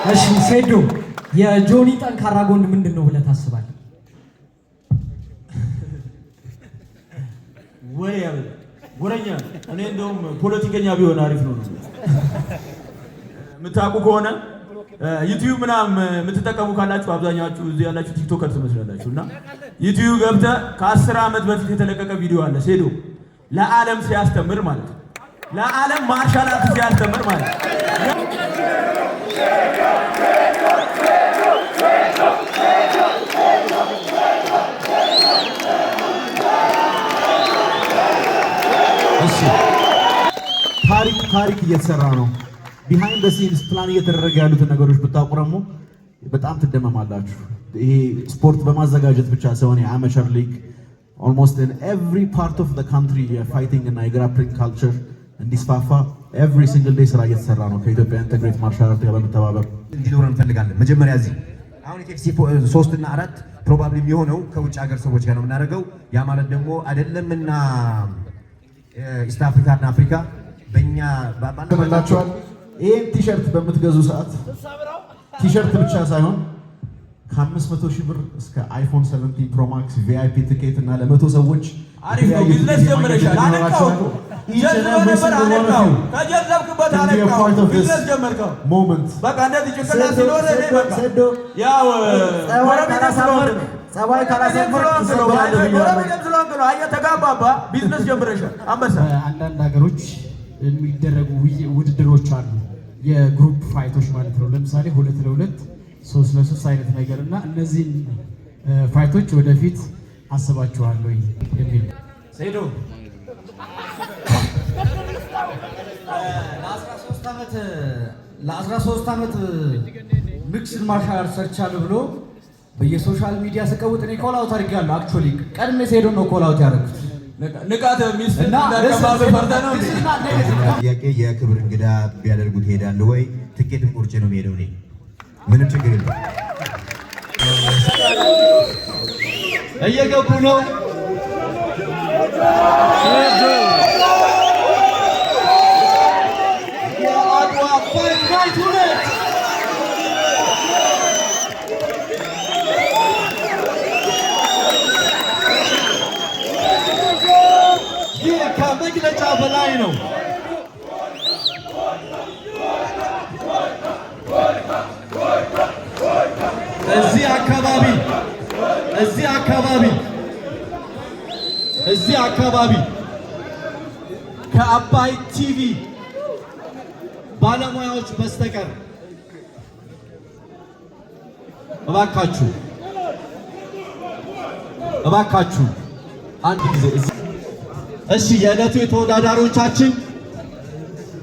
እሺ ሴዶ የጆኒ ጠንካራ ጎን ምንድነው ብለህ ታስባለህ? ወሬ ያለ ወሬኛ እኔ እንደውም ፖለቲከኛ ቢሆን አሪፍ ነው። የምታውቁ ከሆነ ዩቲዩብ ምናምን የምትጠቀሙ ካላችሁ አብዛኛችሁ እዚህ ያላችሁ ቲክቶከር ትመስላላችሁና ዩቲዩብ ገብተህ ከ10 ዓመት በፊት የተለቀቀ ቪዲዮ አለ። ሴዶ ለዓለም ሲያስተምር ማለት ነው። ለዓለም ማርሻል አርት ሲያስተምር ማለት ነው። ታሪክ እየተሰራ ነው። ቢሃይንድ ዘ ሲንስ ፕላን እየተደረገ ያሉትን ነገሮች ብታውቁ ደግሞ በጣም ትደመማላችሁ። ይሄ ስፖርት በማዘጋጀት ብቻ ሳይሆን የአሜቸር ሊግ ኦልሞስት ኢን ኤቭሪ ፓርት ኦፍ ዘ ካንትሪ የፋይቲንግ እና የግራፕሊንግ ካልቸር እንዲስፋፋ ኤቭሪ ሲንግል ዴይ ስራ እየተሰራ ነው። ከኢትዮጵያ ኢንተግሬት ማርሻል አርት ጋር በመተባበር እንዲኖረን እንፈልጋለን። መጀመሪያ እዚህ አሁን ኢቴክሲ 3 እና 4 ፕሮባብሊ የሚሆነው ከውጭ ሀገር ሰዎች ጋር ነው የምናደርገው። ያ ማለት ደግሞ አይደለምና ኢስት አፍሪካ እና አፍሪካ በእኛ ባባላችኋል። ይሄን ቲሸርት በምትገዙ ሰዓት ቲሸርት ብቻ ሳይሆን ከ500 ሺህ ብር እስከ አይፎን 17 ፕሮ ማክስ ቪአይፒ ቲኬት እና ለ100 ሰዎች አሪፍ ነው። ቢዝነስ ጀምረሻል። አነቃው ከጀዘብክበት አነቃው ቢዝነስ ጀመርከው ሞመንት በቃ እንደዚህ ጭንቅላት ሲኖር እኔ በቃ ያው ጸባይ ካላሰፈር ስለሆንክሎ ተጋባባ ቢዝነስ ጀምረሻል። አንበሳ አንዳንድ ሀገሮች የሚደረጉ ውድድሮች አሉ፣ የግሩፕ ፋይቶች ማለት ነው። ለምሳሌ 2 ለ2 3 ለ3 አይነት ነገር እና እነዚህን ፋይቶች ወደፊት አስባችኋል ወይ የሚል ሴዶ ለ13 ዓመት ሚክስድ ማርሻል አርት ሰርቻለሁ ብሎ በየሶሻል ሚዲያ ስቀውጥ እኔ ኮል አውት አድርጌያለሁ። አክቹዋሊ ቀድሜ ሴዶ ነው ኮል አውት ያደረኩት። ንቃተ ሚስት እንዳቀባበ ፈርተ ነው እንዴ? ጥያቄ የክብር እንግዳ ቢያደርጉት ሄዳለሁ ወይ? ትኬትም ቁርጭ ነው የምሄደው እኔ ምንም ችግር የለም። እየገቡ ነው። የአድዋ ፋይት ናይት ሁለት ይህ ከመግለጫ በላይ ነው። እዚህ አካባቢ ከአባይ ቲቪ ባለሙያዎች በስተቀር እባካችሁ አንድ ጊዜ እሺ፣ የዕለቱ የተወዳዳሪዎቻችን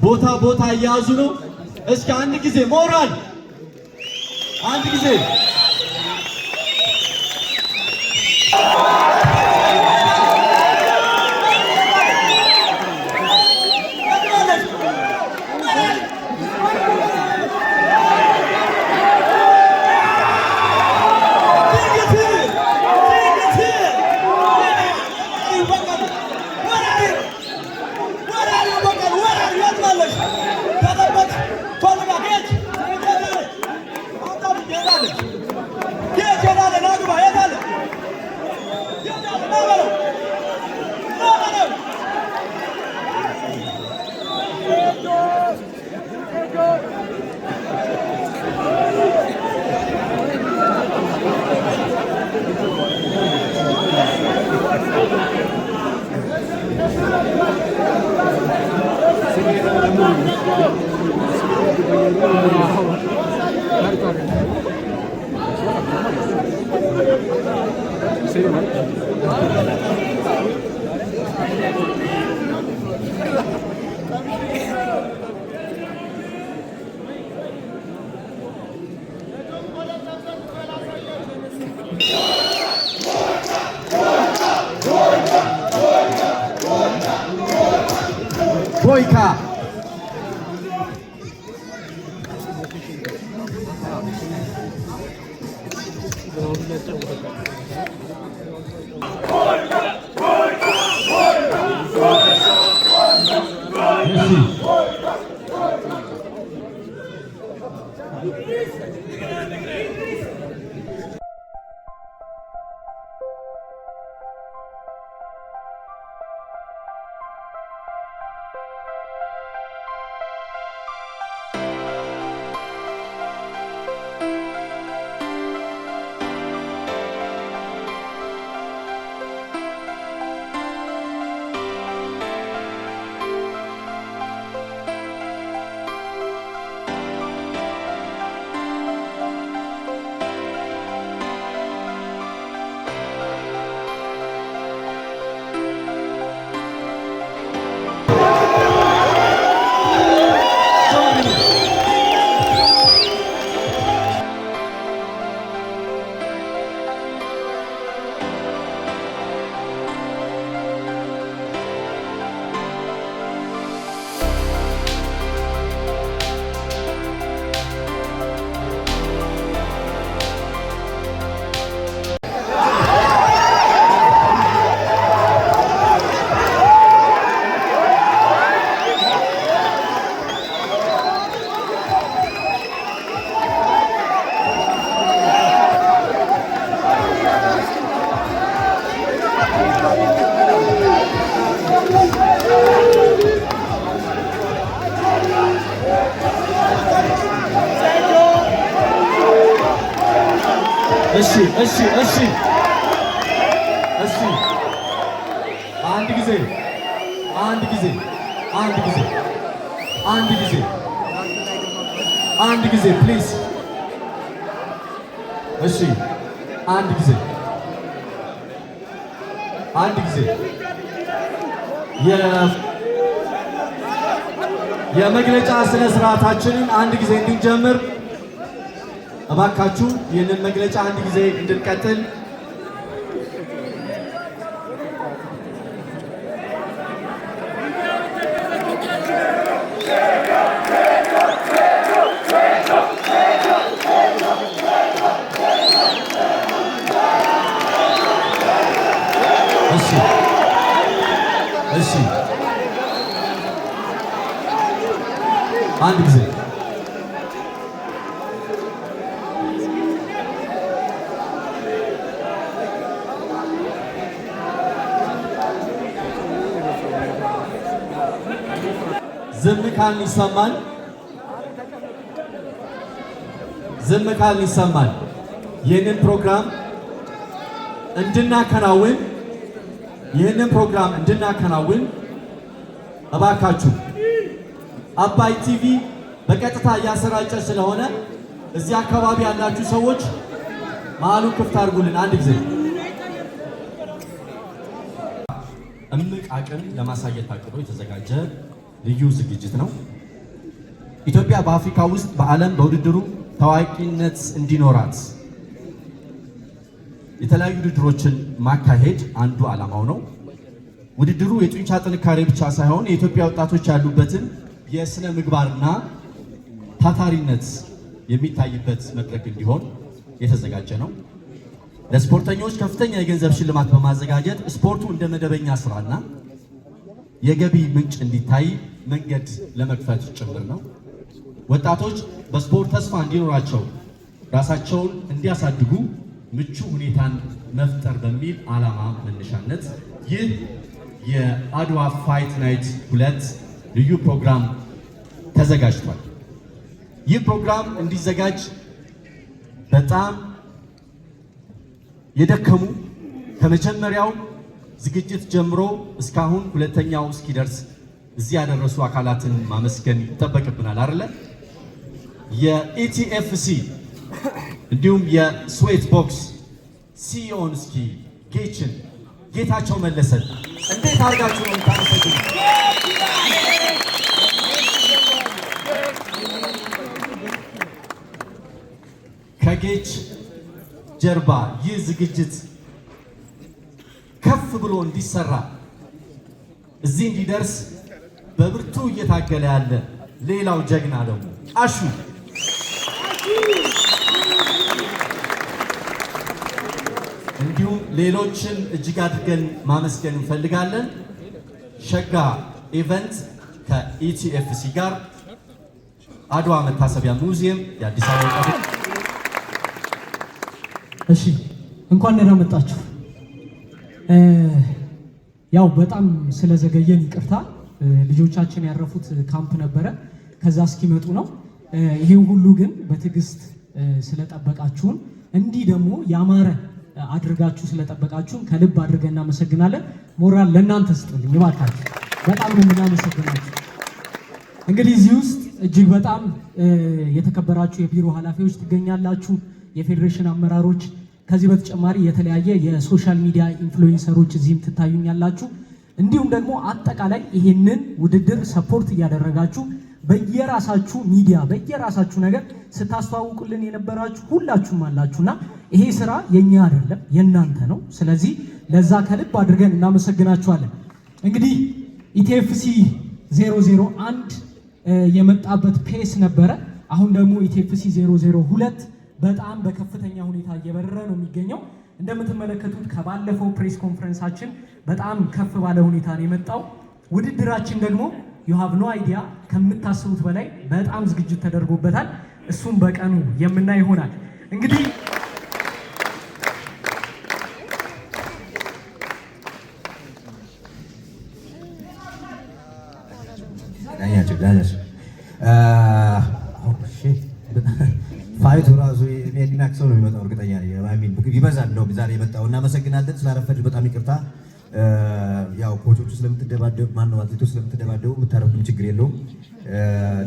ቦታ እየያዙ ነው። እስኪ አንድ ጊዜ ሞራል አንድ ጊዜ ቦይካ Yes. እሺ እሺ እሺ እሺ አንድ ጊዜ አንድ ጊዜ አንድ ጊዜ አንድ ጊዜ አንድ ጊዜ ፕሊዝ እሺ አንድ ጊዜ አንድ ጊዜ የመግለጫ ስነ ስርዓታችንን አንድ ጊዜ እንድንጀምር እባካችሁ ይህንን መግለጫ አንድ ጊዜ እንድንቀጥል እሺ እሺ አንድ ጊዜ ዝም ካልን ይሰማል። ዝም ካልን ይሰማል። ይህንን ፕሮግራም እንድናከናውን እባካችሁ አባይ ቲቪ በቀጥታ እያሰራጨ ስለሆነ እዚህ አካባቢ ያላችሁ ሰዎች መሀሉን ክፍት አድርጉልን። አንድ ጊዜ እምቅ አቅም ለማሳየት ታቅዶ የተዘጋጀ ልዩ ዝግጅት ነው። ኢትዮጵያ በአፍሪካ ውስጥ በዓለም በውድድሩ ታዋቂነት እንዲኖራት የተለያዩ ውድድሮችን ማካሄድ አንዱ ዓላማው ነው። ውድድሩ የጡንቻ ጥንካሬ ብቻ ሳይሆን የኢትዮጵያ ወጣቶች ያሉበትን የስነ ምግባርና ታታሪነት የሚታይበት መድረክ እንዲሆን የተዘጋጀ ነው። ለስፖርተኞች ከፍተኛ የገንዘብ ሽልማት በማዘጋጀት ስፖርቱ እንደ መደበኛ ስራና የገቢ ምንጭ እንዲታይ መንገድ ለመክፈት ጭምር ነው። ወጣቶች በስፖርት ተስፋ እንዲኖራቸው፣ ራሳቸውን እንዲያሳድጉ ምቹ ሁኔታን መፍጠር በሚል ዓላማ መነሻነት ይህ የአድዋ ፋይት ናይት 2 ልዩ ፕሮግራም ተዘጋጅቷል። ይህ ፕሮግራም እንዲዘጋጅ በጣም የደከሙ ከመጀመሪያው ዝግጅት ጀምሮ እስካሁን ሁለተኛው እስኪደርስ እዚህ ያደረሱ አካላትን ማመስገን ይጠበቅብናል አይደለ? የኢቲኤፍሲ እንዲሁም የስዌት ቦክስ ሲኦን እስኪ ጌታቸው መለሰን እንዴት አድርጋችሁ ነው ታመሰግኑ? ከጌች ጀርባ ይህ ዝግጅት ከፍ ብሎ እንዲሰራ እዚህ እንዲደርስ በብርቱ እየታገለ ያለ ሌላው ጀግና ደግሞ አሹ እንዲሁም ሌሎችን እጅግ አድርገን ማመስገን እንፈልጋለን። ሸጋ ኢቨንት ከኢቲኤፍሲ ጋር አድዋ መታሰቢያ ሙዚየም የአዲስ አበባ ወጣቶች እሺ እንኳን ደህና መጣችሁ። ያው በጣም ስለዘገየን ይቅርታ። ልጆቻችን ያረፉት ካምፕ ነበረ፣ ከዛ እስኪመጡ ነው። ይሄን ሁሉ ግን በትዕግስት ስለጠበቃችሁን እንዲህ ደግሞ ያማረ አድርጋችሁ ስለጠበቃችሁን ከልብ አድርገን እናመሰግናለን። ሞራል ለእናንተ ስጡልኝ እባካችሁ። በጣም ነው የምናመሰግናችሁ። እንግዲህ እዚህ ውስጥ እጅግ በጣም የተከበራችሁ የቢሮ ኃላፊዎች ትገኛላችሁ፣ የፌዴሬሽን አመራሮች፣ ከዚህ በተጨማሪ የተለያየ የሶሻል ሚዲያ ኢንፍሉዌንሰሮች እዚህም ትታዩኛላችሁ። እንዲሁም ደግሞ አጠቃላይ ይሄንን ውድድር ሰፖርት እያደረጋችሁ በየራሳችሁ ሚዲያ በየራሳችሁ ነገር ስታስተዋውቁልን የነበራችሁ ሁላችሁም አላችሁና ይሄ ስራ የኛ አይደለም የእናንተ ነው። ስለዚህ ለዛ ከልብ አድርገን እናመሰግናችኋለን። እንግዲህ ኢቲኤፍሲ 001 የመጣበት ፔስ ነበረ። አሁን ደግሞ ኢቲኤፍሲ 002 በጣም በከፍተኛ ሁኔታ እየበረረ ነው የሚገኘው። እንደምትመለከቱት ከባለፈው ፕሬስ ኮንፈረንሳችን በጣም ከፍ ባለ ሁኔታ ነው የመጣው። ውድድራችን ደግሞ ዩ ሃቭ ኖ አይዲያ ከምታስቡት በላይ በጣም ዝግጅት ተደርጎበታል። እሱም በቀኑ የምናይ ይሆናል። እንግዲህ ናቸው። ፋይቱ ራሱ የሚናክሰው ነው የሚመጣው እርግጠኛ ነኝ። ይበዛል ነው ዛሬ የመጣው። እናመሰግናለን። ስላረፈድ በጣም ይቅርታ። ያው ኮቾቹ ስለምትደባደቡ ማነው አትሌቶች ስለምትደባደቡ የምታረፉም ችግር የለውም።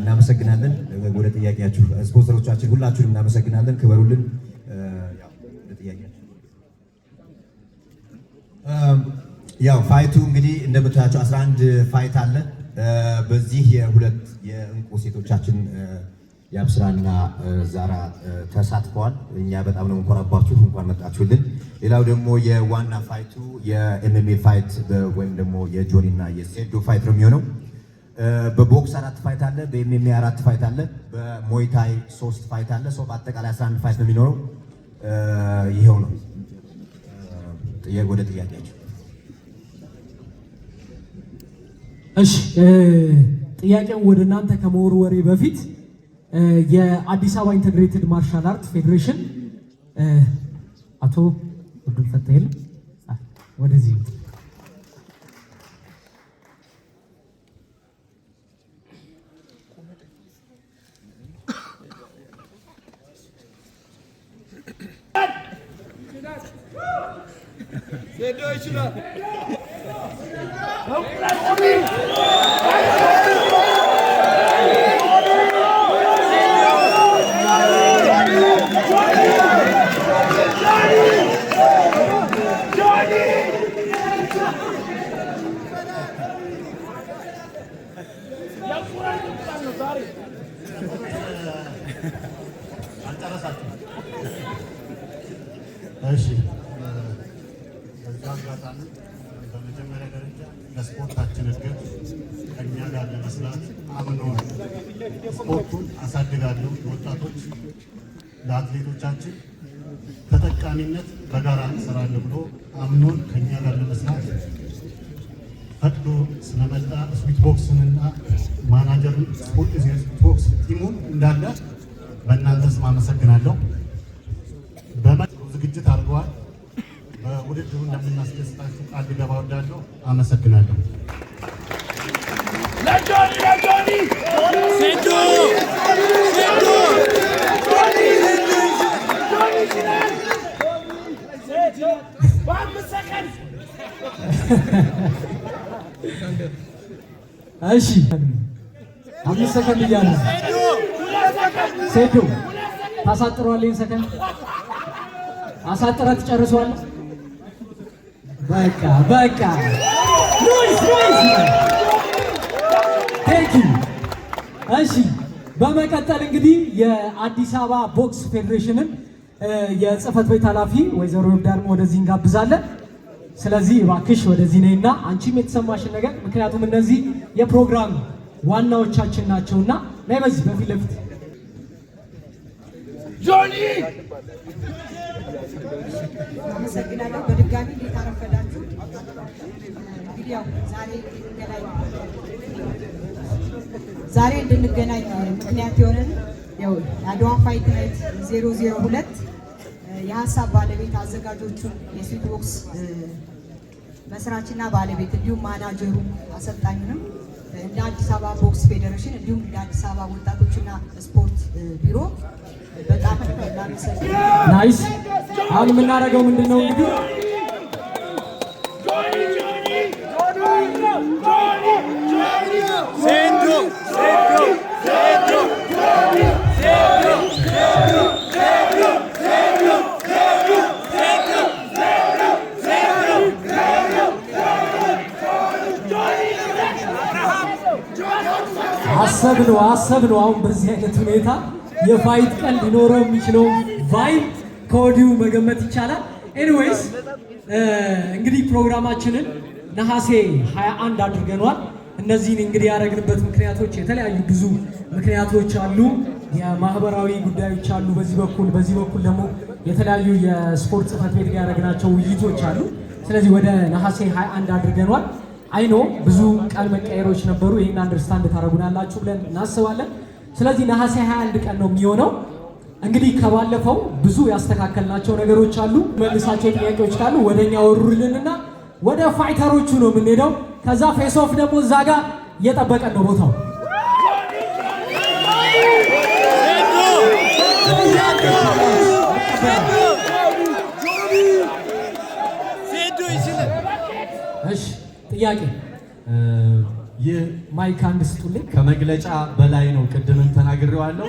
እናመሰግናለን። ወደ ጥያቄያችሁ ስፖንሰሮቻችን ሁላችሁንም እናመሰግናለን። ክበሩልን። ያው ፋይቱ እንግዲህ እንደምታያቸው 11 ፋይት አለ። በዚህ የሁለት የእንቁ ሴቶቻችን የአብስራና ዛራ ተሳትፈዋል። እኛ በጣም ነው የምንኮራባችሁ፣ እንኳን መጣችሁልን። ሌላው ደግሞ የዋና ፋይቱ የኤምኤምኤ ፋይት ወይም ደግሞ የጆኒ እና የሴዶ ፋይት ነው የሚሆነው። በቦክስ 4 ፋይት አለ፣ በኤምኤምኤ 4 ፋይት አለ፣ በሞይታይ 3 ፋይት አለ። በአጠቃላይ 11 ፋይት ነው የሚኖረው። ይሄው ነው። ወደ ጥያቄያቸው። እሺ፣ ጥያቄውን ወደ እናንተ ከመወርወሬ በፊት የአዲስ አበባ ኢንተግሬትድ ማርሻል አርት ፌዴሬሽን አቶ አብዱል ፈታህ ወደዚህ እሺ በዛ አጋጣሚ በመጀመሪያ ደረጃ ለስፖርታችን እድገት ከኛ ጋር ለመስራት አምኖ ስፖርቱን አሳድጋለሁ፣ ወጣቶች ለአትሌቶቻችን ተጠቃሚነት በጋራ እንሰራለን ብሎ አምኖን ከኛ ጋር ለመስራት ፈቅዶ ስለመጣ ስዊት ቦክስንና ማናጀሩን ስፖርት ስዊት ቦክስ ቲሙን እንዳለ በእናንተ ስም አመሰግናለሁ። በመጥሩ ዝግጅት አድርገዋል። በውድድሩ እንደምናስደስታችሁ ቃል ልገባ እወዳለሁ። አመሰግናለሁ። ለጆኒ ሴዶ እሺ፣ 5 ሰከንድ እያለ ሴዶ ታሳጥሯለኝ። ሰከንድ አሳጥራት ጨርሷል። በቃ ኖይስ ቴንክ ዩ። እሺ፣ በመቀጠል እንግዲህ የአዲስ አበባ ቦክስ ፌዴሬሽንን የጽህፈት ቤት ኃላፊ ወይዘሮ ዳርሞ ወደዚህ እንጋብዛለን። ስለዚህ እባክሽ ወደዚህ ነይና አንቺም የተሰማሽን ነገር፣ ምክንያቱም እነዚህ የፕሮግራም ዋናዎቻችን ናቸውና ነይ በዚህ በፊት ለፊት ጆኒ። አመሰግናለሁ። በድጋሚ እንዴት አረፈዳችሁ? እንግዲህ ያው ዛሬ እንድንገናኝ ምክንያት የሆነን ያው የአድዋ ፋይት ናይት 002 የሀሳብ ባለቤት አዘጋጆቹን የስዊት ቦክስ መስራችና ባለቤት እንዲሁም ማናጀሩ አሰልጣኙንም እንደ አዲስ አበባ ቦክስ ፌዴሬሽን እንዲሁም እንደ አዲስ አበባ ወጣቶችና ስፖርት ቢሮ በጣም እናመሰግናለን። ናይስ። አሁን የምናደርገው ምንድነው እንግዲህ አሰብነው አሁን በዚህ አይነት ሁኔታ የፋይት ቀን ሊኖረው የሚችለው ቫይብ ከወዲሁ መገመት ይቻላል። ኤኒዌይስ እንግዲህ ፕሮግራማችንን ነሐሴ 21 አድርገናል። እነዚህን እንግዲህ ያደረግንበት ምክንያቶች የተለያዩ ብዙ ምክንያቶች አሉ። የማህበራዊ ጉዳዮች አሉ በዚህ በኩል ደግሞ የተለያዩ የስፖርት ጽህፈት ቤት ያደረግናቸው ውይይቶች አሉ። ስለዚህ ወደ ነሐሴ 21 አድርገናል። አይኖ ብዙ ቀን መቀየሮች ነበሩ። ይሄን አንደርስታንድ ታደርጉናላችሁ ብለን እናስባለን። ስለዚህ ነሐሴ 21 ቀን ነው የሚሆነው። እንግዲህ ከባለፈው ብዙ ያስተካከልናቸው ነገሮች አሉ። መልሳቸው ጥያቄዎች ካሉ ወደኛ ወሩልንና ወደ ፋይተሮቹ ነው የምንሄደው። ከዛ ፌስ ኦፍ ደግሞ እዛ ጋር እየጠበቀን ነው ቦታው። እሺ ጥያቄ ይህ ማይክ አንድ ስጡልኝ። ከመግለጫ በላይ ነው፣ ቅድምም ተናግሬዋለሁ።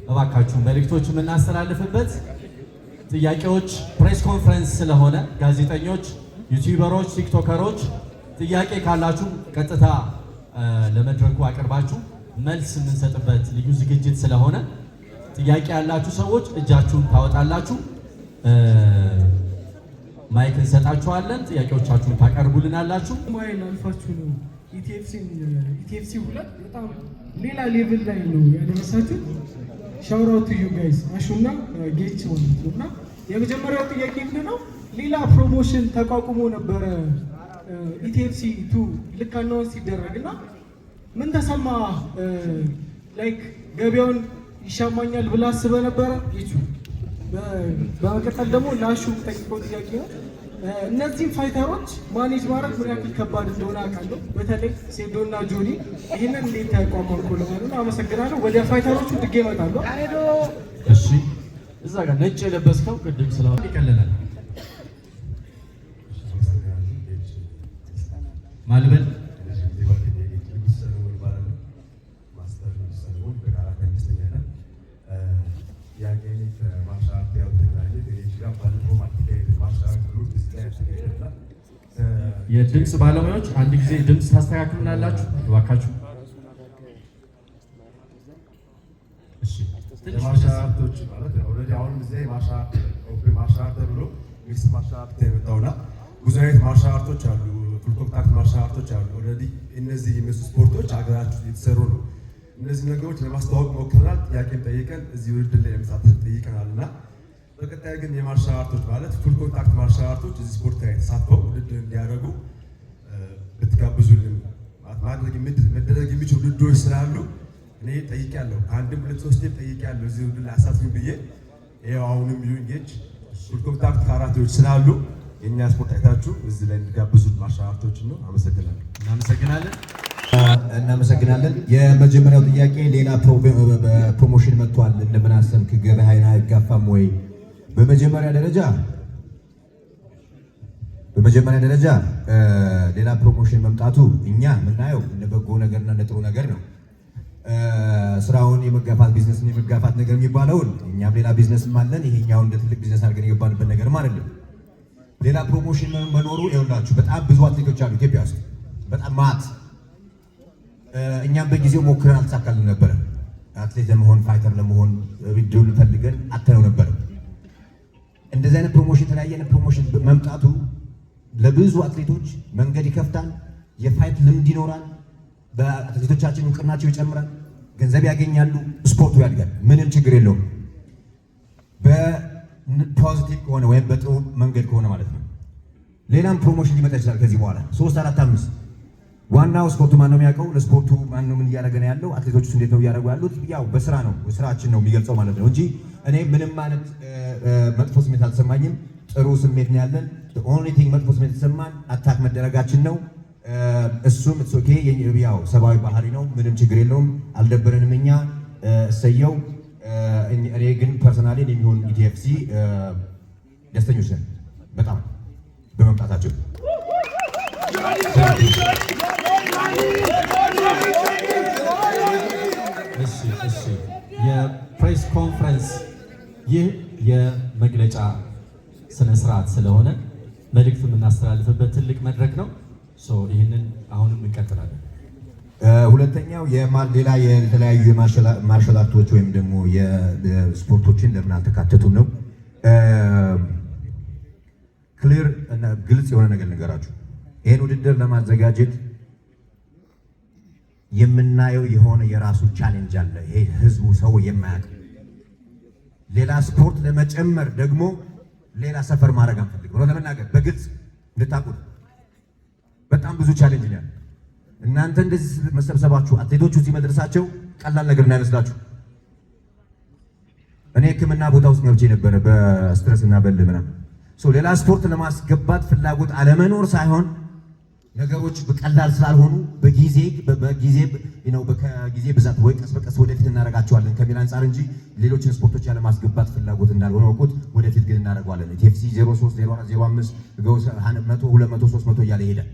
እባካችሁ መልእክቶች የምናስተላልፍበት ጥያቄዎች ፕሬስ ኮንፈረንስ ስለሆነ ጋዜጠኞች፣ ዩቲዩበሮች፣ ቲክቶከሮች ጥያቄ ካላችሁ ቀጥታ ለመድረኩ አቅርባችሁ መልስ የምንሰጥበት ልዩ ዝግጅት ስለሆነ ጥያቄ ያላችሁ ሰዎች እጃችሁን ታወጣላችሁ፣ ማይክ እንሰጣችኋለን፣ ጥያቄዎቻችሁን ታቀርቡልናላችሁ። ማይል አልፋችሁ ነው ኢቲኤፍሲ 2 በጣም ሌላ ሌቭል ላይ ነው ያደረሳችሁት። ሻውት አውት ቱ ዩ ጋይስ አሹና ጌች ማለት ነው። እና የመጀመሪያው ጥያቄ ምንድነው ሌላ ፕሮሞሽን ተቋቁሞ ነበረ ኢቲኤፍሲ 2 ልክ አናውንስ ሲደረግና ምን ተሰማ? ላይክ ገበያውን ይሻማኛል ብላ አስበህ ነበረ? ይቹ በመቀጠል ደግሞ ላሹ ጠይቀው ጥያቄ ነው። እነዚህም ፋይተሮች ማኔጅ ማድረግ ምን ያክል ከባድ እንደሆነ አውቃለሁ። በተለይ ሴዶና ጆኒ ይህንን እንዴት ተቋቋምኩ ለማለት ነው። አመሰግናለሁ። ወደ ፋይተሮቹ ድጌ እመጣለሁ። እሺ እዛ ጋር ነጭ የለበስከው ቅድም ስለሆነ ይቀለናል። ማልበል የድምፅ ባለሙያዎች አንድ ጊዜ ድምፅ ታስተካክሉናላችሁ እባካችሁ። እሺ የማርሻል አርቶች ማለት ኦልሬዲ አሁን ጊዜ ማርሻል አርት ተብሎ ሚክስ ማርሻል አርት የመጣውና ብዙ አይነት ማርሻል አርቶች አሉ፣ ፉል ኮንታክት ማርሻል አርቶች አሉ። ኦልሬዲ እነዚህ የሚመስሉ ስፖርቶች ሀገራችን የተሰሩ ነው። እነዚህ ነገሮች ለማስተዋወቅ ሞክረናል። ጥያቄም ጠይቀን እዚህ ውድድር ላይ ለመሳተፍ ጠይቀናል እና በቀጣይ ግን የማርሻል አርቶች ማለት ፉል ኮንታክት ማርሻል አርቶች እዚህ ስፖርት ላይ ተሳትፈው ውድድር እንዲያደርጉ ብትጋብዙልን መደረግ የሚችሉ ውድድሮች ስላሉ እኔ ጠይቄያለሁ። ከአንድም ሁለት ሶስቴም ጠይቄያለሁ እዚህ ውድድር ላይ አሳትፉኝ ብዬ ይኸው አሁንም ዩኒጌጅ ፉል ኮንታክት ካራቴዎች ስላሉ የእኛ ስፖርት አይታችሁ እዚህ ላይ እንዲጋብዙን ማርሻል አርቶችን ነው። አመሰግናለሁ። እናመሰግናለን። የመጀመሪያው ጥያቄ ሌላ ፕሮሞሽን መጥቷል እንደምን አሰብክ? ገበያህን አይጋፋም ወይ? በመጀመሪያ ደረጃ ሌላ ፕሮሞሽን መምጣቱ እኛ የምናየው እንደ በጎ ነገርና እንደ ጥሩ ነገር ነው። ስራውን የመጋፋት ቢዝነስን የመጋፋት ነገር የሚባለውን እኛም ሌላ ቢዝነስም አለን። ይሄኛውን እንደ ትልቅ ቢዝነስ አድርገን የገባንበት ነገርም አይደለም። ሌላ ፕሮሞሽን መኖሩ ይኸውላችሁ በጣም ብዙ አትሌቶች አሉ ኢትዮጵያ ውስጥ በጣም ማት እኛም በጊዜው ሞክረን አልተሳካልን ነበረ። አትሌት ለመሆን ፋይተር ለመሆን ቪዲዮን ፈልገን አተነው ነበረ። እንደዚህ አይነት ፕሮሞሽን የተለያየ አይነት ፕሮሞሽን መምጣቱ ለብዙ አትሌቶች መንገድ ይከፍታል። የፋይት ልምድ ይኖራል። በአትሌቶቻችን እውቅናቸው ይጨምራል። ገንዘብ ያገኛሉ። ስፖርቱ ያድጋል። ምንም ችግር የለውም። በፖዚቲቭ ከሆነ ወይም በጥሩ መንገድ ከሆነ ማለት ነው። ሌላም ፕሮሞሽን ሊመጣ ይችላል ከዚህ በኋላ 3፣ 4፣ 5 ዋናው ስፖርቱ ማን ነው የሚያውቀው? ለስፖርቱ ማን ነው ምን እያደረገ ነው ያለው? አትሌቶቹ እንዴት ነው እያደረጉ ያሉት? ያው በስራ ነው ስራችን ነው የሚገልጸው ማለት ነው እንጂ እኔ ምንም አይነት መጥፎ ስሜት አልተሰማኝም። ጥሩ ስሜት ነው ያለን። ኦንሊ ቲንግ መጥፎ ስሜት የተሰማን አታክ መደረጋችን ነው። እሱም ኢትስ ኦኬ ያው ሰብአዊ ባህሪ ነው። ምንም ችግር የለውም። አልደበረንም። እኛ እሰየው። እኔ ግን ፐርሰናሊ የሚሆን ኢቲኤፍሲ ደስተኞች ነን በጣም በመምጣታቸው። እሺ የፕሬስ ኮንፈረንስ ይህ የመግለጫ ስነ ስርዓት ስለሆነ መልእክት የምናስተላልፍበት ትልቅ መድረክ ነው። ይህንን አሁንም እንቀጥላለን። ሁለተኛው ሌላ የተለያዩ የማርሻል አርቶች ወይም ደግሞ የስፖርቶችን ለምን አልተካተቱም ነው። ክሊር እና ግልጽ የሆነ ነገር ነገራችሁ። ይህን ውድድር ለማዘጋጀት የምናየው የሆነ የራሱ ቻሌንጅ አለ። ይሄ ህዝቡ ሰው የማያውቅ ሌላ ስፖርት ለመጨመር ደግሞ ሌላ ሰፈር ማድረግ አንፈልግም ነው ለመናገር በግልጽ እንድታውቁት። በጣም ብዙ ቻሌንጅ ነው። እናንተ እንደዚህ መሰብሰባችሁ አትሌቶቹ እዚህ መድረሳቸው ቀላል ነገር እንዳይመስላችሁ። እኔ ሕክምና ቦታ ውስጥ ገብቼ ነበረ በስትረስ እና በል ምናምን ሌላ ስፖርት ለማስገባት ፍላጎት አለመኖር ሳይሆን ነገሮች በቀላል ስላልሆኑ በጊዜ ከጊዜ ብዛት ወይ ቀስ በቀስ ወደፊት እናደርጋቸዋለን ከሚል አንጻር እንጂ ሌሎችን ስፖርቶች ያለማስገባት ፍላጎት እንዳልሆነ ወቁት። ወደፊት ግን እናደርገዋለን። ቲኤፍሲ 03 04 05 100 200 300 እያለ ይሄዳል።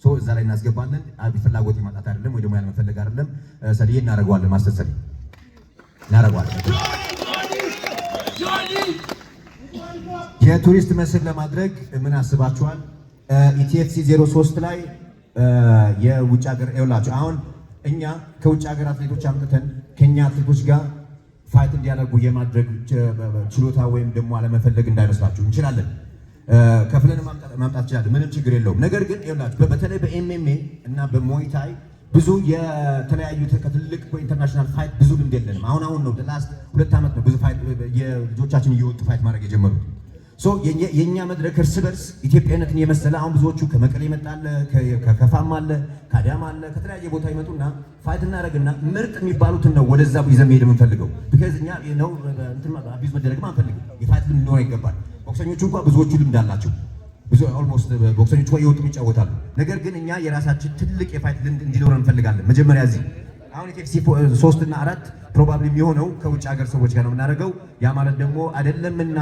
እዛ ላይ እናስገባለን። ፍላጎት የማጣት አይደለም ወይ ደግሞ ያለመፈለግ አይደለም። ሰልዬ እናደርገዋለን። ማስተር ሰልዬ እናደርገዋለን። የቱሪስት መስህብ ለማድረግ ምን አስባችኋል? ኢቲኤፍሲ 03 ላይ የውጭ ሀገር ይኸውላችሁ፣ አሁን እኛ ከውጭ ሀገር አትሌቶች አምጥተን ከኛ አትሌቶች ጋር ፋይት እንዲያደርጉ የማድረግ ችሎታ ወይም ደግሞ አለመፈለግ እንዳይመስላችሁ እንችላለን። ከፍለን ማምጣት ይችላል። ምንም ችግር የለውም። ነገር ግን ይኸውላችሁ በተለይ በኤምኤምኤ እና በሞይታይ ብዙ የተለያዩ ከትልቅ ኢንተርናሽናል ፋይት ብዙ ልምድ የለንም። አሁን ነው ላስት 2 ዓመት ነው ብዙ ፋይት የልጆቻችን እየወጡ ፋይት ማድረግ የጀመሩት። የኛ መድረክ እርስ በርስ ኢትዮጵያዊነትን የመሰለ አሁን ብዙዎቹ ከመቀሌ ይመጣል፣ ከከፋም አለ፣ ከአዳማ አለ፣ ከተለያየ ቦታ ይመጡና ፋይት እናደርግና ምርጥ የሚባሉትን ነው ወደዛ ይዘን መሄድ የምንፈልገው። ቢካዝ እኛ ነው አቢዝ መደረግም አንፈልግም። የፋይት ልምድ ሊኖር ይገባል። ቦክሰኞቹ እንኳን ብዙዎቹ ልምድ አላቸው። ብዙ ኦልሞስት ቦክሰኞቹ እየወጡ ይጫወታሉ። ነገር ግን እኛ የራሳችን ትልቅ የፋይት ልምድ እንዲኖረን እንፈልጋለን። መጀመሪያ እዚህ አሁን ኢቲኤፍሲ 3 እና 4 ፕሮባብሊ የሚሆነው ከውጭ ሀገር ሰዎች ጋር ነው የምናደርገው። ያ ማለት ደግሞ አይደለምና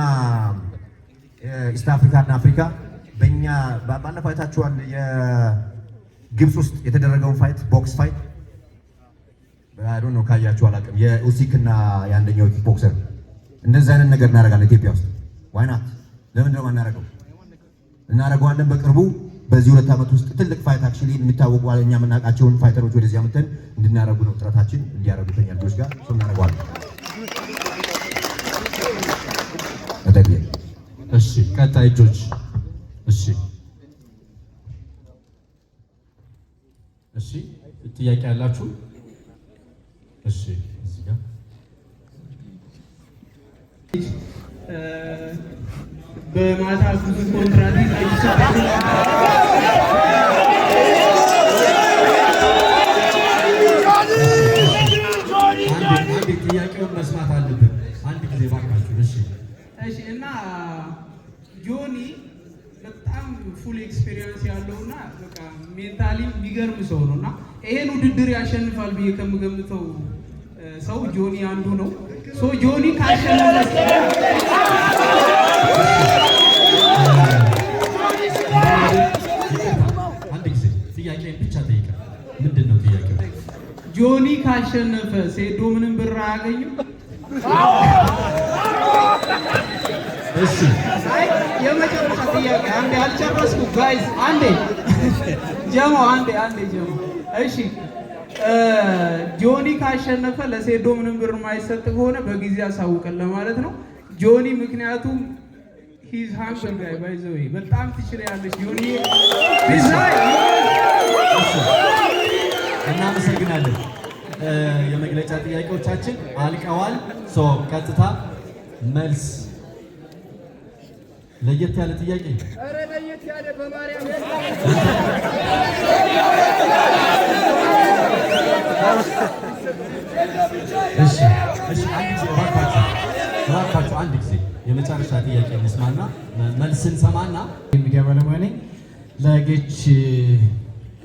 ኢስት አፍሪካ እና አፍሪካ በእኛ ባለፈው አይታችኋል። የግብፅ ውስጥ የተደረገውን ፋይት ቦክስ ፋይት ነው ካያችሁ አላውቅም። የኡሲክ እና የአንደኛው ኪክ ቦክሰር እንደዚህ አይነት ነገር እናደርጋለን ኢትዮጵያ ውስጥ። ዋይናት ለምን ነው የማናደርገው? እናደርገዋለን በቅርቡ። በዚህ 2 ዓመት ውስጥ ትልቅ ፋይት አክቹሊ የሚታወቁ እኛ የምናውቃቸውን ፋይተሮች ወደዚህ አምጥተን እንድናደርጉ ነው ጥረታችን። እንዲያደርጉ ከኛ ልጆች ጋር እናደርገዋለን። እሺ፣ ቀጣይ እጆች። እሺ፣ ጥያቄ ያላችሁ? እሺ፣ እዚህ ጋር በማታ ብዙ ኮንትራት ጥያቄውን መስማት አለብን። አንድ ጊዜ ባካችሁ። እሺ። እና ጆኒ በጣም ፉል ኤክስፒሪየንስ ያለውና በቃ ሜንታሊ የሚገርም ሰው ነው እና ይሄን ውድድር ያሸንፋል ብዬ ከምገምተው ሰው ጆኒ አንዱ ነው። ጆኒ ካሸነፈ አንድ ጊዜ ጥያቄን ብቻ ጠይቀ። ምንድን ነው ጥያቄው? ጆኒ ካሸነፈ ሴዶ ምንም ብር አያገኝም? እሺ፣ የመጨረሻ ጥያቄ አንዴ አልጨረስኩም ጋይስ። አንዴ ጀሞ አንዴ ጀሞ። እሺ፣ ጆኒ ካሸነፈ ለሴዶ ምንም ብር የማይሰጥ ከሆነ በጊዜ አሳውቀን ለማለት ነው ጆኒ። ምክንያቱም ሂዝ ሃንግሪ ጋይ ባይ ዘ ዌይ በጣም ትችላለች ጆኒ። እናመሰግናለን። የመግለጫ ጥያቄዎቻችን አልቀዋል። ቀጥታ መልስ። ለየት ያለ ጥያቄ ለየት ያለ በማርያም እባካችሁ አንድ ጊዜ የመጨረሻ ጥያቄ እንስማና መልስን ሰማና። የሚዲያ ባለሙያ ነኝ። ለጌች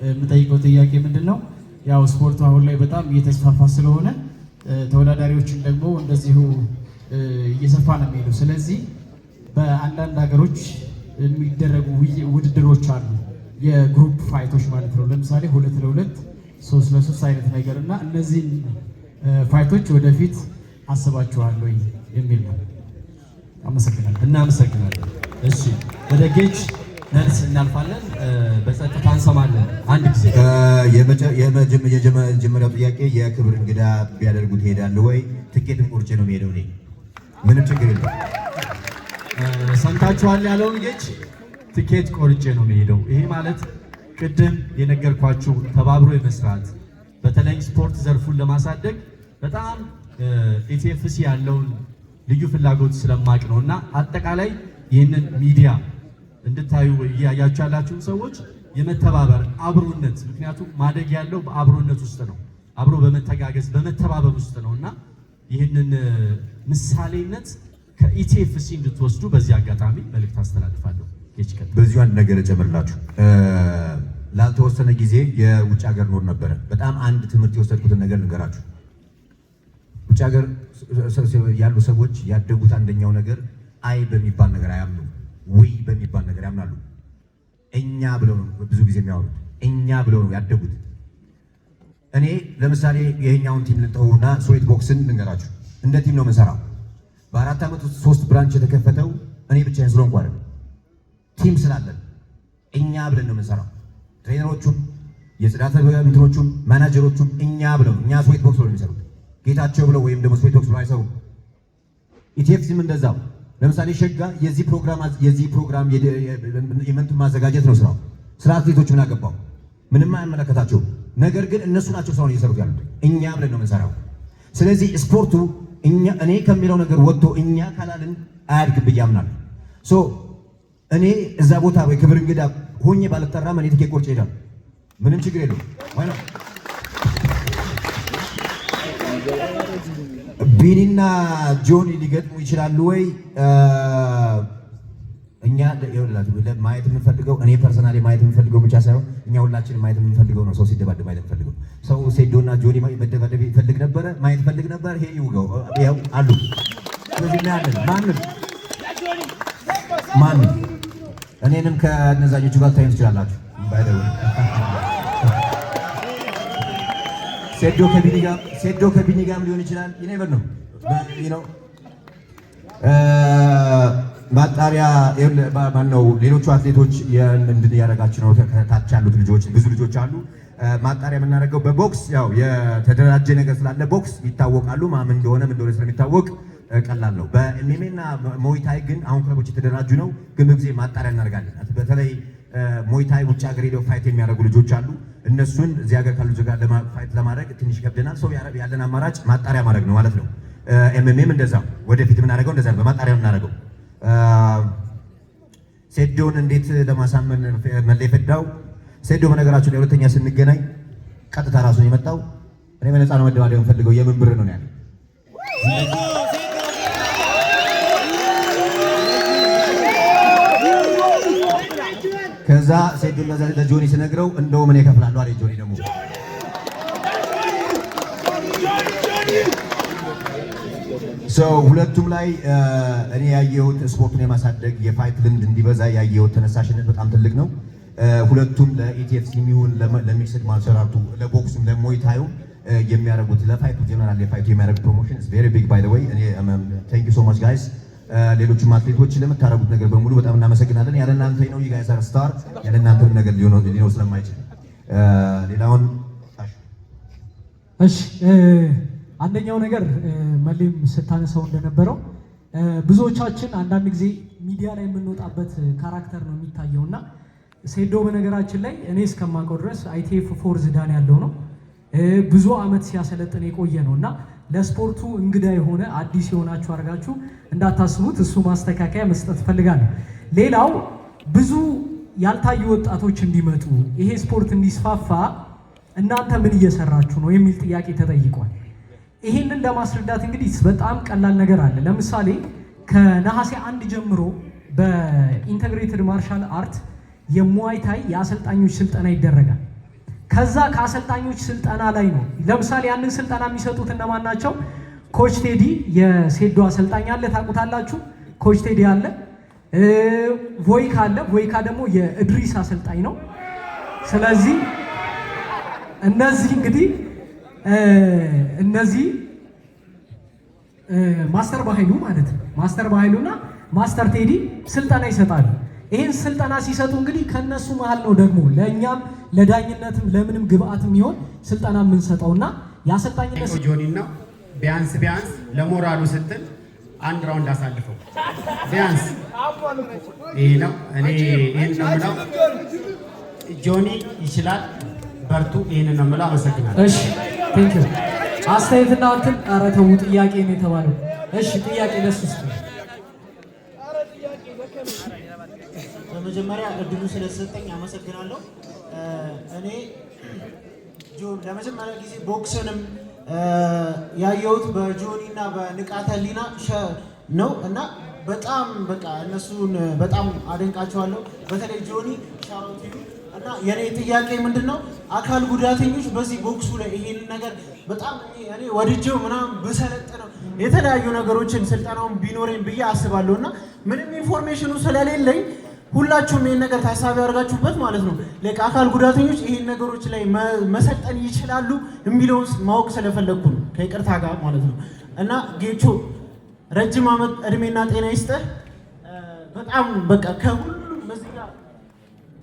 የምጠይቀው ጥያቄ ምንድን ነው? ያው ስፖርቱ አሁን ላይ በጣም እየተስፋፋ ስለሆነ ተወዳዳሪዎችን ደግሞ እንደዚሁ እየሰፋ ነው የሚሄዱ። ስለዚህ በአንዳንድ ሀገሮች የሚደረጉ ውድድሮች አሉ፣ የግሩፕ ፋይቶች ማለት ነው። ለምሳሌ 2 ለ2፣ 3 ለ3 አይነት ነገር እና እነዚህን ፋይቶች ወደፊት አስባችኋል ወይ የሚል ነው። አመሰግናለሁ። እናመሰግናለን። እሺ፣ ወደ ጌች መልስ እናልፋለን። በጸጥታ እንሰማለን። አንድ ጊዜ የመጀመሪያው ጥያቄ የክብር እንግዳ ቢያደርጉ ትሄዳለህ ወይ? ትኬትን ቆርጬ ነው የሚሄደው እኔ። ምንም ችግር የለም። ሰምታችኋል ያለውን ጌች ትኬት ቆርጬ ነው የሚሄደው። ይሄ ማለት ቅድም የነገርኳችሁ ተባብሮ የመስራት በተለይ ስፖርት ዘርፉን ለማሳደግ በጣም ኢቲኤፍሲ ያለውን ልዩ ፍላጎት ስለማቅ ነው እና አጠቃላይ ይህንን ሚዲያ እንድታዩ እያያችሁ ያላችሁን ሰዎች የመተባበር አብሮነት፣ ምክንያቱም ማደግ ያለው በአብሮነት ውስጥ ነው፣ አብሮ በመተጋገዝ በመተባበር ውስጥ ነው እና ይህንን ምሳሌነት ከኢቲኤፍሲ እንድትወስዱ በዚህ አጋጣሚ መልእክት አስተላልፋለሁ። በዚሁ አንድ ነገር እጨምርላችሁ። ላልተወሰነ ጊዜ የውጭ ሀገር ኖር ነበረ። በጣም አንድ ትምህርት የወሰድኩትን ነገር ልንገራችሁ። ውጭ ሀገር ያሉ ሰዎች ያደጉት አንደኛው ነገር አይ በሚባል ነገር አያምኑ፣ ወይ በሚባል ነገር ያምናሉ። እኛ ብለው ነው ብዙ ጊዜ የሚያወሩት፣ እኛ ብለው ነው ያደጉት። እኔ ለምሳሌ ይሄኛውን ቲም ልንተውና ስዌት ቦክስን ልንገራችሁ። እንደ ቲም ነው የምንሰራው። በ4 ዓመት ውስጥ 3 ብራንች የተከፈተው እኔ ብቻዬን ስለሆንኩ አይደለም፣ ቲም ስላለን እኛ ብለን ነው የምንሰራው። ትሬነሮቹም የጽዳት እንትኖቹም ማናጀሮቹም እኛ ብለው እኛ ስዌት ቦክስ ብለው የሚሰሩት ጌታቸው ብለው ወይም ደግሞ ስዌት ቦክስ ብለው አይሰሩም። ኢቲኤፍሲም እንደዛው። ለምሳሌ ሸጋ የዚህ ፕሮግራም ኢቨንቱን ማዘጋጀት ነው ስራው። ስራ አትሌቶች ምን አገባው? ምንም አይመለከታቸውም። ነገር ግን እነሱ ናቸው ስራውን እየሰሩት ያሉት። እኛ ብለን ነው የምንሰራው። ስለዚህ ስፖርቱ እኔ ከሚለው ነገር ወጥቶ እኛ ካላልን አያድግም ብዬ አምናለሁ። ሶ እኔ እዛ ቦታ ወይ ክብር እንግዳ ሆኜ ባልጠራም እኔ ትኬት ቆርጬ እሄዳለሁ። ምንም ችግር የለውም። ወይ ነው ቢኒና ጆኒ ሊገጥሙ ይችላሉ ወይ? እኛ ማየት የምንፈልገው እኔ ፐርሰናሊ ማየት የምንፈልገው ብቻ ሳይሆን እኛ ሁላችንም ማየት የምንፈልገው ነው። ሰው ሲደባደብ ማየት የምንፈልገው ሰው ሴዶና ጆኒ መደባደብ ይፈልግ ነበረ፣ ማየት ይፈልግ ነበር። ይሄ ይውጋው ያው አሉ። ስለዚህ እናያለን። ማንም እኔንም ከነዛኞቹ ጋር ታይም ትችላላችሁ። ባይደው ሴዶ ከቢኒ ጋርም ሊሆን ይችላል። ይኔቨር ነው ነው ማጣሪያ ማነው ሌሎቹ አትሌቶች እንድን ያደረጋችሁ ነው። ከታች ያሉት ልጆች ብዙ ልጆች አሉ። ማጣሪያ የምናደርገው በቦክስ ያው የተደራጀ ነገር ስላለ ቦክስ ይታወቃሉ። ምን እንደሆነ ስለሚታወቅ ቀላል ነው። በኤምኤምኤ እና ሞይታይ ግን አሁን ክለቦች የተደራጁ ነው። ግን ብዙ ጊዜ ማጣሪያ እናደርጋለን። በተለይ ሞይታይ ውጭ ሀገር ሄደው ፋይት የሚያደርጉ ልጆች አሉ። እነሱን እዚህ ሀገር ካሉ ጋር ፋይት ለማድረግ ትንሽ ይከብደናል። ሰው ያለን አማራጭ ማጣሪያ ማድረግ ነው ማለት ነው። ኤምኤምኤም እንደዛ ወደፊት የምናደርገው እንደዛ ነው። በማጣሪያ የምናደርገው ሴዶን እንዴት ለማሳመን መለይ ፈዳው ሴዶ በነገራችሁ ላይ ሁለተኛ ስንገናኝ ቀጥታ ራሱ ነው የመጣው። እኔ በነፃ ነው መደባደብ የምፈልገው የምን ብር ነው ያለው። ከዛ ሴዶ ለጆኒ ስነግረው እንደውም እኔ እከፍላለሁ አለ። ጆኒ ደግሞ ሁለቱም ላይ እኔ ያየሁት ስፖርቱን የማሳደግ የፋይት ልምድ እንዲበዛ ያየሁት ተነሳሽነት በጣም ትልቅ ነው። ሁለቱም ለኢቲኤፍሲ የሚሆን ለሚክስድ ማርሻል አርቱ ለቦክሱም ለሞይታዩ የሚያደርጉት ለፋይቱ ጀነራል የፋይቱ የሚያደርጉት ፕሮሞሽን is very big by the way። እኔ thank you so much guys። ሌሎችም አትሌቶች ለምታደርጉት ነገር በሙሉ በጣም እናመሰግናለን። ያለ እናንተ ነው you guys are star። ያለ እናንተ ነገር ሊኖር ስለማይችል ሌላውን እሺ አንደኛው ነገር መሌም ስታነሳው እንደነበረው ብዙዎቻችን አንዳንድ ጊዜ ሚዲያ ላይ የምንወጣበት ካራክተር ነው የሚታየውና ሴዶ በነገራችን ላይ እኔ እስከማውቀው ድረስ አይቲኤፍ ፎርዝ ዳን ያለው ነው። ብዙ አመት ሲያሰለጥን የቆየ ነውና ለስፖርቱ እንግዳ የሆነ አዲስ የሆናችሁ አድርጋችሁ እንዳታስቡት፣ እሱ ማስተካከያ መስጠት ፈልጋለሁ። ሌላው ብዙ ያልታዩ ወጣቶች እንዲመጡ ይሄ ስፖርት እንዲስፋፋ እናንተ ምን እየሰራችሁ ነው የሚል ጥያቄ ተጠይቋል። ይሄንን ለማስረዳት እንግዲህ በጣም ቀላል ነገር አለ። ለምሳሌ ከነሐሴ 1 ጀምሮ በኢንተግሬትድ ማርሻል አርት የሙዋይታይ የአሰልጣኞች ስልጠና ይደረጋል። ከዛ ከአሰልጣኞች ስልጠና ላይ ነው ለምሳሌ ያንን ስልጠና የሚሰጡት እነማን ናቸው? ኮች ቴዲ የሴዶ አሰልጣኝ አለ፣ ታውቁታላችሁ። ኮች ቴዲ አለ፣ ቮይካ አለ። ቮይካ ደግሞ የእድሪስ አሰልጣኝ ነው። ስለዚህ እነዚህ እንግዲህ እነዚህ ማስተር በኃይሉ ማለት ነው። ማስተር በኃይሉና ማስተር ቴዲ ስልጠና ይሰጣሉ። ይህን ስልጠና ሲሰጡ እንግዲህ ከነሱ መሃል ነው ደግሞ ለእኛም ለዳኝነትም ለምንም ግብአትም ይሆን ስልጠና የምንሰጠውና የአሰልጣኝነት ጆኒና ቢያንስ ለሞራሉ ስትል አንድ ራውንድ አሳልፈው ቢያንስ ይሄ ነው። እኔ ይሄን ነው የምለው። ጆኒ ይችላል፣ በርቱ። ይሄን ነው የምለው። አመሰግናለሁ። እሺ ቴንክ ዩ። አስተያየትና እንትን ኧረ ተው፣ ጥያቄ ነው የተባለው። እሺ ጥያቄ ለሱ እስኪ በመጀመሪያ እድሉ ስለተሰጠኝ አመሰግናለሁ። እኔ ለመጀመሪያ ጊዜ ቦክስንም ያየሁት በጆኒ እና በንቃተ ህሊና ነው እና በጣም በቃ እነሱን በጣም አደንቃቸዋለሁ። በተለይ ጆኒ ሻሮቲ እና የኔ ጥያቄ ምንድነው አካል ጉዳተኞች በዚህ ቦክሱ ላይ ይሄን ነገር በጣም እኔ ወድጄው ምናምን ብሰለጥነው የተለያዩ ነገሮችን ስልጠናውን ቢኖረኝ ብዬ አስባለሁና ምንም ኢንፎርሜሽኑ ስለሌለኝ ሁላችሁም ይሄን ነገር ታሳቢ አድርጋችሁበት ማለት ነው አካል ጉዳተኞች ይሄን ነገሮች ላይ መሰልጠን ይችላሉ የሚለውን ማወቅ ስለፈለኩ ነው ከይቅርታ ጋር ማለት ነው። እና ጌቾ ረጅም ዓመት እድሜና ጤና ይስጥህ። በጣም በቃ ከሁሉም እዚህ ጋር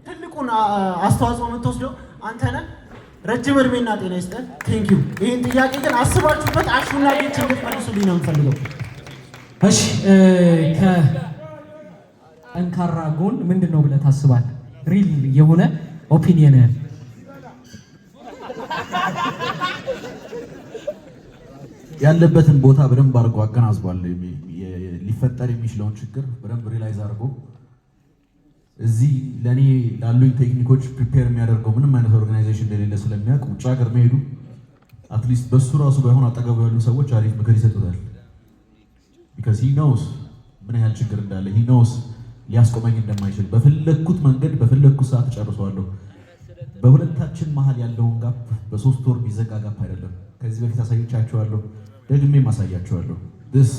ትልቁን አስተዋጽኦ የምትወስደው አንተ ነህ። ረጅም እድሜና ጤና ይስጥህ። ቴንክ ዩ። ይህን ጥያቄ ግን አስባችሁበት አሹና ጌች እንድትመልሱልኝ ነው የምፈልገው። እሺ ከጠንካራ ጎን ምንድን ነው ብለህ ታስባለህ? ሪል የሆነ ኦፒኒየን ያለበትን ቦታ በደንብ አድርጎ አገናዝቧል። ሊፈጠር የሚችለውን ችግር በደንብ ሪላይዝ አድርጎ እዚህ ለእኔ ላሉኝ ቴክኒኮች ፕሪፔር የሚያደርገው ምንም አይነት ኦርጋናይዜሽን እንደሌለ ስለሚያውቅ ውጭ ሀገር መሄዱ አትሊስት በሱ ራሱ ባይሆን አጠገቡ ያሉ ሰዎች አሪፍ ምክር ይሰጡታል። ቢካዝ ሂ ኖውስ ምን ያህል ችግር እንዳለ፣ ሂ ኖውስ ሊያስቆመኝ እንደማይችል። በፈለግኩት መንገድ በፈለግኩት ሰዓት ጨርሰዋለሁ። በሁለታችን መሀል ያለውን ጋፕ በ3 ወር ቢዘጋ ጋፕ አይደለም። ከዚህ በፊት አሳይቻችኋለሁ፣ ደግሜ ማሳያችኋለሁ። ስ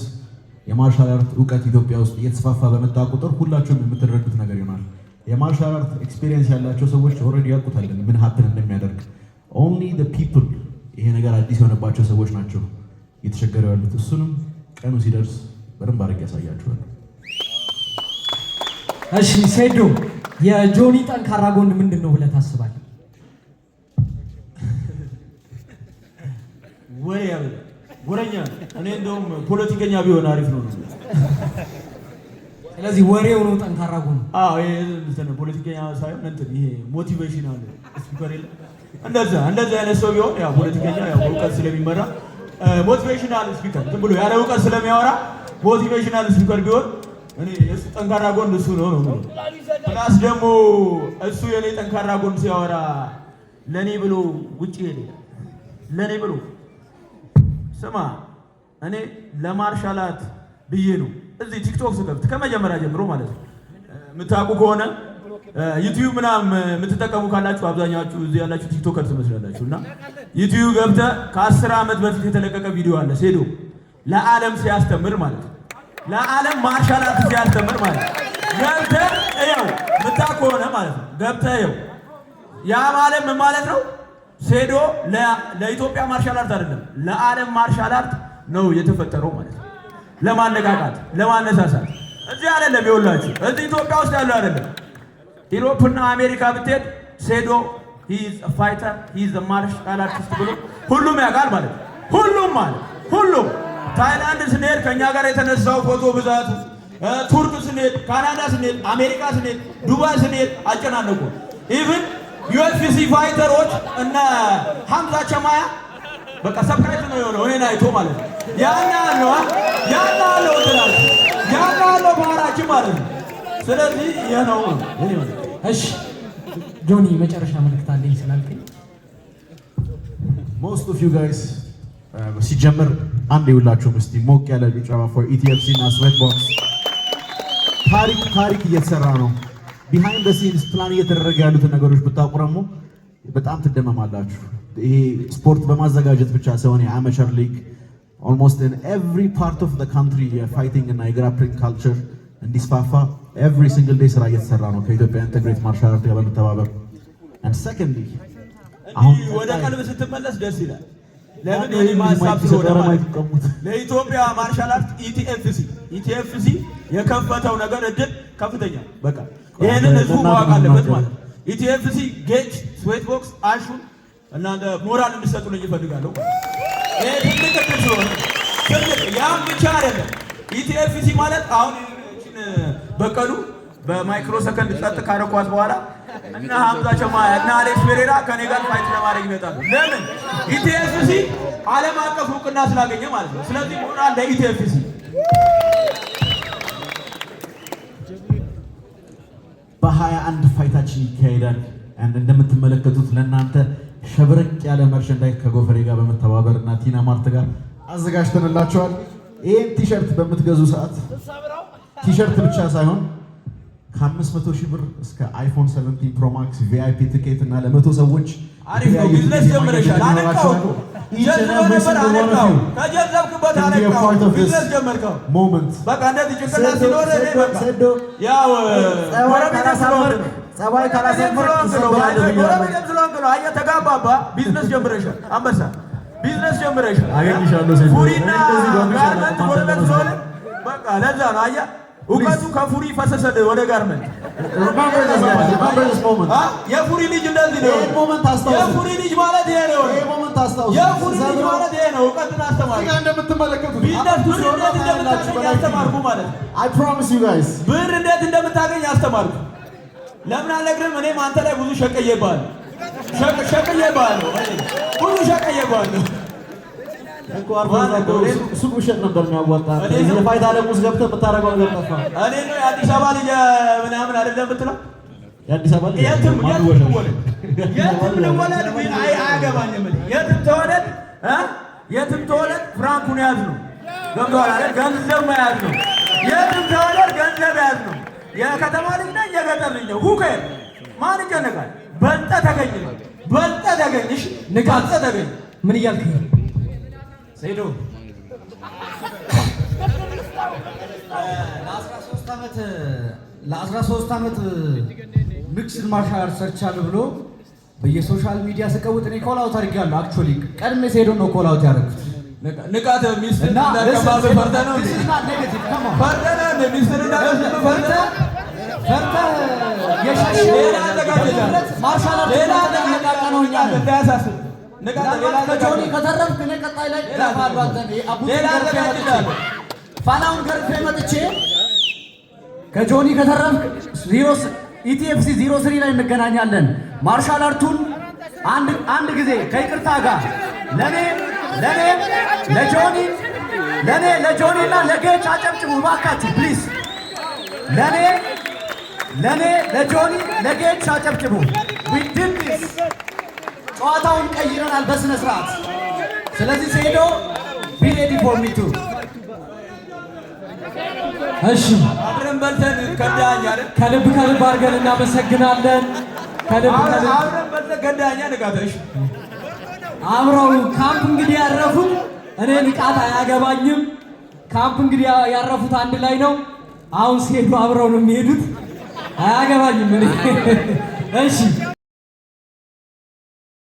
የማርሻል አርት እውቀት ኢትዮጵያ ውስጥ እየተስፋፋ በመጣ ቁጥር ሁላችሁም የምትረዱት ነገር ይሆናል። የማርሻል አርት ኤክስፒሪየንስ ያላቸው ሰዎች ኦልሬዲ ያውቁታል ምን ሀፕን እንደሚያደርግ። ኦንሊ ዘ ፒፕል ይሄ ነገር አዲስ የሆነባቸው ሰዎች ናቸው እየተቸገሩ ያሉት። እሱንም ቀኑ ሲደርስ በደንብ አድርጌ ያሳያችኋለሁ። እሺ ሴዶ፣ የጆኒ ጠንካራ ጎን ምንድን ነው ብለህ ታስባለህ? ወሬኛ እኔ እንደውም ፖለቲከኛ ቢሆን አሪፍ ነው። ስለዚህ ወሬው ነው ጠንካራ ጎን። አዎ ይሄ ፖለቲከኛ ሳይሆን እንትን ይሄ ሞቲቬሽናል ስፒከር የለ እንደዛ አይነት ሰው ቢሆን ያው ፖለቲከኛ ያው እውቀት ስለሚመራ ሞቲቬሽናል ስፒከር ዝም ብሎ ያለ እውቀት ስለሚያወራ ሞቲቬሽናል ስፒከር ቢሆን እኔ እሱ ጠንካራ ጎን እሱ ነው። ፕላስ ደግሞ እሱ የኔ ጠንካራ ጎን ሲያወራ ለኔ ብሎ ውጪ ሄደ። ለኔ ብሎ ስማ እኔ ለማርሻል አርት ብዬ ነው እዚህ ቲክቶክ ስከፍት ከመጀመሪያ ጀምሮ ማለት ነው። የምታውቁ ከሆነ ዩቲዩብ ምናምን የምትጠቀሙ ካላችሁ አብዛኛችሁ እዚህ ያላችሁ ቲክቶከር ትመስላላችሁ። እና ዩቲዩብ ገብተህ ከ10 ዓመት በፊት የተለቀቀ ቪዲዮ አለ ሴዶ ለዓለም ሲያስተምር ማለት ነው። ለዓለም ማርሻል አርት ሲያስተምር ማለት ነው። ገብተህ እየው የምታውቁ ከሆነ ማለት ነው። ገብተህ እየው ያ ማለት ምን ማለት ነው? ሴዶ ለኢትዮጵያ ማርሻል አርት አይደለም ለዓለም ማርሻል አርት ነው የተፈጠረው ማለት ነው። ለማነቃቃት ለማነሳሳት እዚህ አይደለም ይኸውላችሁ፣ እዚህ ኢትዮጵያ ውስጥ ያለው አይደለም። ኢሮፕና አሜሪካ ብትሄድ ሴዶ he is a fighter, he is a martial artist ብሎ ሁሉም ያውቃል ማለት ነው። ሁሉም ታይላንድ ስንሄድ ከኛ ጋር የተነሳው ፎቶ ብዛቱ፣ ቱርክ ስንሄድ፣ ካናዳ ስንሄድ፣ አሜሪካ ስንሄድ፣ ዱባይ ስንሄድ አጨናነቁ። ኢቭን ዩኤፍሲ ፋይተሮች እና ሐምዛ ቸማያ በቃ ሰብስክራይብ ነው የሆነው እኔን አይቶ ማለት ነው። ያናለው ባህራችን ማለት ነው። ስለዚህ ይሄ ነው። እሺ ጆኒ መጨረሻ መልእክት አለኝ ስላልከኝ ሞስት ኦፍ ዩ ጋይስ ሲጀምር አንድ ይውላችሁም እስቲ ሞቅ ያለ ጭብጨባ ፎር ኢቲኤፍሲ እና ስዌት ቦክስ። ታሪክ እየተሰራ ነው። ቢሃይንድ ዘ ሲንስ ፕላን እየተደረገ ያሉትን ነገሮች ብታውቁ ደግሞ በጣም ትደመማላችሁ። ይሄ ስፖርት በማዘጋጀት ብቻ ሳይሆን የአሜቸር ሊግ ኦልሞስት ኢን ኤቭሪ ፓርት ኦፍ ዘ ካንትሪ የፋይቲንግ እና የግራፕሊንግ ካልቸር እንዲስፋፋ ኤቭሪ ሲንግል ዴይ ስራ እየተሰራ ነው ከኢትዮጵያ ኢንተግሬት ማርሻል አርት ጋር በመተባበር። አንድ ሰከንድ አሁን ወደ ቀልብ ስትመለስ ደስ ይላል። ለምን እኔ ማሳብ ስለሆነ ለኢትዮጵያ ማርሻል አርት ኢቲኤፍሲ የከፈተው ነገር እድል ከፍተኛ በቃ ይሄንን ህዝቡ ማወቅ አለበት ማለት ነው። ኢቲኤፍሲ ጌች ስዌት ቦክስ አሹን እናንተ ሞራል እንድሰጡልኝ እፈልጋለሁ። ይሄ ትልቅ እድል ስለሆነ ያም ብቻ አይደለም። ኢቲኤፍሲ ማለት አሁን እቺን በቀሉ በማይክሮ ሰከንድ ጸጥ ካረኳት በኋላ እና ሐምዛ ቸማያ እና አሌክስ ፔሬራ ከኔ ጋር ፋይት ለማድረግ ይመጣሉ። ለምን? ኢቲኤፍሲ ዓለም አቀፍ እውቅና ስላገኘ ማለት ነው። ስለዚህ ሞራል ለኢቲኤፍሲ። በ21 ፋይታችን ይካሄዳል። እንደምትመለከቱት ለእናንተ ሸብረቅ ያለ መርቸንዳይዝ ከጎፈሬ ጋር በመተባበር እና ቲና ማርት ጋር አዘጋጅተንላቸዋል። ይህን ቲሸርት በምትገዙ ሰዓት ቲሸርት ብቻ ሳይሆን ከ500 ሺህ ብር እስከ አይፎን 17 ፕሮ ማክስ ቪአይፒ ትኬት እና ለ100 ሰዎች አሪፍ ነው። ቢዝነስ ጀምረሻል። አነቃው ከጀዘብክበት አነቃው። ቢዝነስ ጀመርከው ሞመንት በቃ እንደዚህ ጭንቅላት ሲኖር እኔ በቃ ያው ጸባይ ካላሰመርክ ጎረቤትም ስለሆንክ ነው። አየህ ተጋባባ። ቢዝነስ ጀምረሻል። አንበሳ ቢዝነስ ጀምረሻል። አገኝሻለሁ። ፉሪና ጋርመንት ጎረቤት ስለሆነ በቃ ለዛ ነው። አየህ እውቀቱ ከፉሪ ፈሰሰ ወደ ጋርመንት። የፉሪ ልጅ እንደዚህ ነው። የፉሪ ልጅ ማለት ይሄ ነው። የፉሪ ልጅ ማለት ይሄ ነው። እውቀቱን አስተማርኩ። ቢዝነስ ብር እንዴት እንደምታገኝ አስተማርኩ ማለት ነው። ብር እንዴት እንደምታገኝ አስተማርኩ። ለምን አልነግርህም? እኔም አንተ ላይ ብዙ ሸቀየብሃለሁ። ብዙ ሸቀየብሃለሁ። ሱቅ ውሸት ነበር የሚያዋጣ። የፋይዳ ዓለም ውስጥ ገብተህ የምታደርገው ነገር ጠፋ። እኔ ነው የአዲስ አበባ ልጅ ምናምን አይደለም የምትለው። የአዲስ አበባ ልጅ የትም ልወለድ አያገባኝም። የትም ተወለድ ፍራንኩን ያዝ ነው። ገብቶሃል አይደል? ገንዘብ መያዝ ነው። የትም ተወለድ ገንዘብ ያዝ ነው። የከተማ ልጅ ነኝ የገጠር ልጅ ነው። ሁከር ማን ይጨነቃል? በልጠህ ተገኝ ነው። በልጠህ ተገኝሽ ንቃት ተገኝ። ምን እያልክ ነው? ሴዶ ለ13 ዓመት ሚክስድ ማርሻል አርት ሰርቻለሁ ብሎ በየሶሻል ሚዲያ ስቀውጥ እኔ ኮል አውት አድርጌያለሁ። አክቹዋሊ ቀድሜ ሴዶ ነው ኮል አውት ያደረኩት። ንቃት ሚስት እንዳከባብ ፈርተህ ነው እንዴ? ፈርተህ ነው እንዴ? ሚስት እንዳከባብ ፈርተህ የሸሸ ማርሻል አርት ሌላ ተነቃቃ ነው። እኛ እንዳያሳስብ ከጆኒ ከተረፍክ እኔ ቀጣይ ላይ ባሉ አንተ ፋናውን ገርፌ መጥቼ ከጆኒ ከተረፍክ ኢቲኤፍሲ 03 ላይ እንገናኛለን። ማርሻል አርቱን አንድ ጊዜ ከይቅርታ ጋር ለጆኒ እና ለጌች አጨብጭቡ ባካችሁ ፕሊዝ። ለጆኒ ለጌች አጨብጭቡ። ዊድንስ ጨዋታውን ቀይረናል በስነ ስርዓት። ስለዚህ ሴዶ ቢ ሬዲ ፎር ሚ ቱ። እሺ አብረን በልተን ከዳኛ አይደል? ከልብ አድርገን እናመሰግናለን። አብረን በልተን ከዳኛ ንቃተሽ አብረው ካምፕ እንግዲህ ያረፉት እኔ ንቃት አያገባኝም። ካምፕ እንግዲህ ያረፉት አንድ ላይ ነው። አሁን ሴዶ አብረው ነው የሚሄዱት። አያገባኝም እኔ። እሺ